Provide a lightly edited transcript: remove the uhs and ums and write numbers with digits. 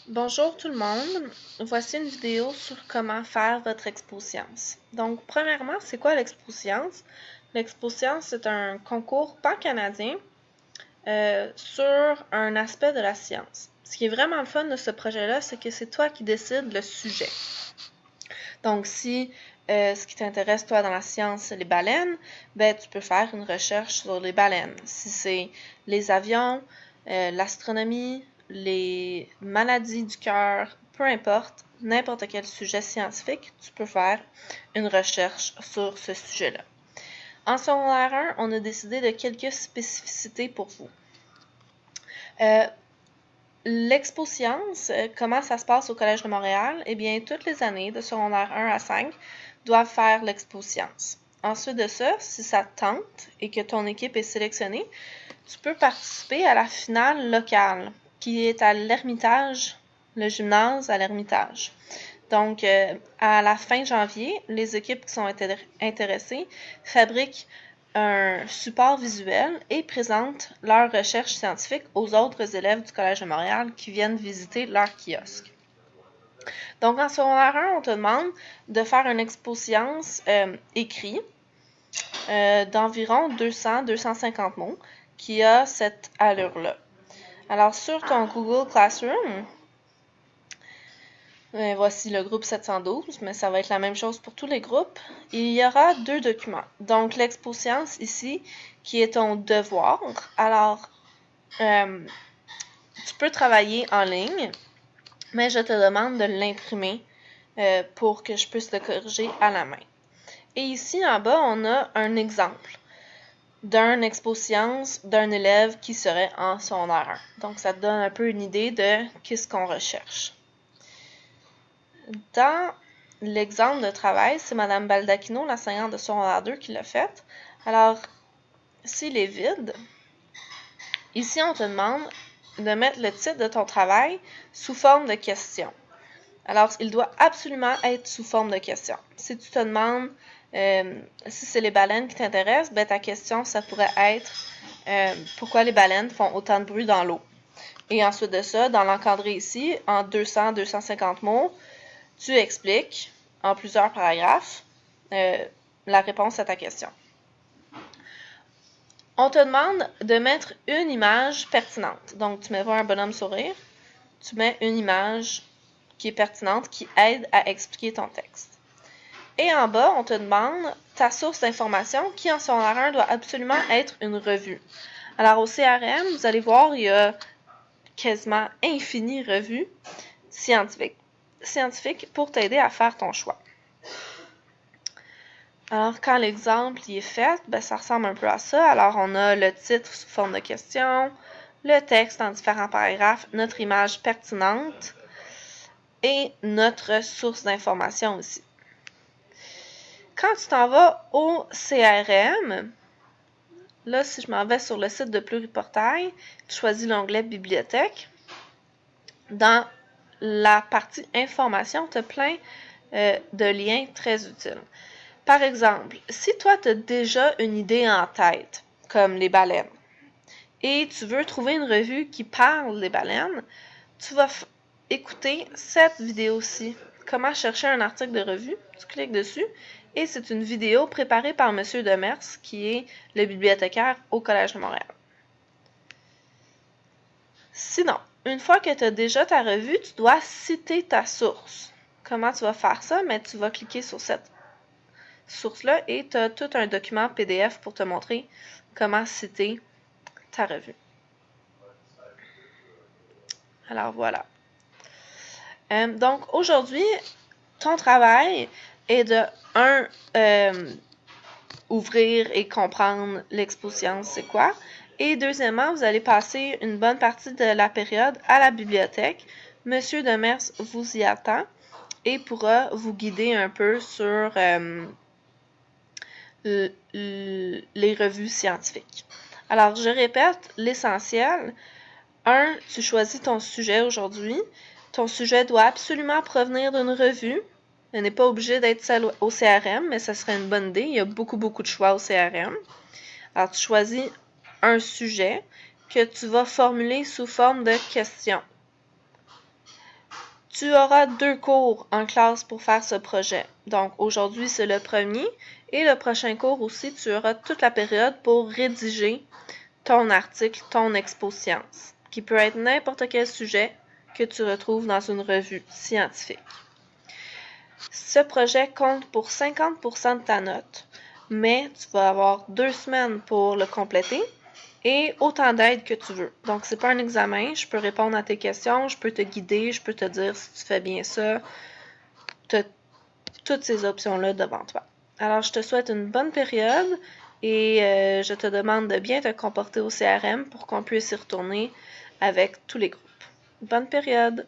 Bonjour tout le monde, voici une vidéo sur comment faire votre expo-science. Donc premièrement, c'est quoi l'expo-science? L'expo-science, c'est un concours pan-canadien sur un aspect de la science. Ce qui est vraiment le fun de ce projet-là, c'est que c'est toi qui décides le sujet. Donc si ce qui t'intéresse toi dans la science, c'est les baleines, ben tu peux faire une recherche sur les baleines. Si c'est les avions, l'astronomie, les maladies du cœur, peu importe, n'importe quel sujet scientifique, tu peux faire une recherche sur ce sujet-là. En secondaire 1, on a décidé de quelques spécificités pour vous. L'expo science, comment ça se passe au Collège de Montréal? Eh bien, toutes les années, de secondaire 1 à 5, doivent faire l'expo science. Ensuite de ça, si ça te tente et que ton équipe est sélectionnée, tu peux participer à la finale locale, qui est à l'Ermitage, le gymnase à l'Ermitage. Donc, à la fin janvier, les équipes qui sont intéressées fabriquent un support visuel et présentent leurs recherches scientifiques aux autres élèves du Collège de Montréal qui viennent visiter leur kiosque. Donc, en secondaire 1, on te demande de faire un expo science écrit d'environ 200-250 mots qui a cette allure-là. Alors, sur ton Google Classroom, voici le groupe 712, mais ça va être la même chose pour tous les groupes. Il y aura deux documents. Donc, l'expo science ici, qui est ton devoir. Alors, tu peux travailler en ligne, mais je te demande de l'imprimer pour que je puisse le corriger à la main. Et ici, en bas, on a un exemple d'un expo science d'un élève qui serait en secondaire 1. Donc, ça te donne un peu une idée de qu'est-ce qu'on recherche. Dans l'exemple de travail, c'est Mme Baldacchino, l'enseignante de secondaire 2, qui l'a fait. Alors, s'il est vide, ici, on te demande de mettre le titre de ton travail sous forme de question. Alors, il doit absolument être sous forme de question. Si tu te demandes si c'est les baleines qui t'intéressent, ben, ta question, ça pourrait être pourquoi les baleines font autant de bruit dans l'eau. Et ensuite de ça, dans l'encadré ici, en 200-250 mots, tu expliques en plusieurs paragraphes la réponse à ta question. On te demande de mettre une image pertinente. Donc, tu mets pas un bonhomme sourire, tu mets une image qui est pertinente, qui aide à expliquer ton texte. Et en bas, on te demande ta source d'information qui, en secondaire 1, doit absolument être une revue. Alors, au CRM, vous allez voir, il y a quasiment infini revues scientifiques pour t'aider à faire ton choix. Alors, quand l'exemple y est fait, ben, ça ressemble un peu à ça. Alors, on a le titre sous forme de question, le texte en différents paragraphes, notre image pertinente et notre source d'information aussi. Quand tu t'en vas au CRM, là, si je m'en vais sur le site de Pluriportail, tu choisis l'onglet Bibliothèque. Dans la partie Information, tu as plein de liens très utiles. Par exemple, si toi, tu as déjà une idée en tête, comme les baleines, et tu veux trouver une revue qui parle des baleines, tu vas écouter cette vidéo-ci. Comment chercher un article de revue? Tu cliques dessus et c'est une vidéo préparée par M. Demers, qui est le bibliothécaire au Collège de Montréal. Sinon, une fois que tu as déjà ta revue, tu dois citer ta source. Comment tu vas faire ça? Mais tu vas cliquer sur cette source-là et tu as tout un document PDF pour te montrer comment citer ta revue. Alors voilà. Donc aujourd'hui, ton travail est de ouvrir et comprendre l'expo science, c'est quoi. Et deuxièmement, vous allez passer une bonne partie de la période à la bibliothèque. Monsieur Demers vous y attend et pourra vous guider un peu sur les revues scientifiques. Alors, je répète l'essentiel. 1. Tu choisis ton sujet aujourd'hui. Ton sujet doit absolument provenir d'une revue. Elle n'est pas obligée d'être celle au CRM, mais ça serait une bonne idée. Il y a beaucoup de choix au CRM. Alors, tu choisis un sujet que tu vas formuler sous forme de question. Tu auras 2 cours en classe pour faire ce projet. Donc, aujourd'hui, c'est le premier. Et le prochain cours aussi, tu auras toute la période pour rédiger ton article, ton expo science, qui peut être n'importe quel sujet que tu retrouves dans une revue scientifique. Ce projet compte pour 50% de ta note, mais tu vas avoir 2 semaines pour le compléter et autant d'aide que tu veux. Donc, c'est pas un examen, je peux répondre à tes questions, je peux te guider, je peux te dire si tu fais bien ça. Tu as toutes ces options-là devant toi. Alors, je te souhaite une bonne période et je te demande de bien te comporter au CRM pour qu'on puisse y retourner avec tous les groupes. Bonne période!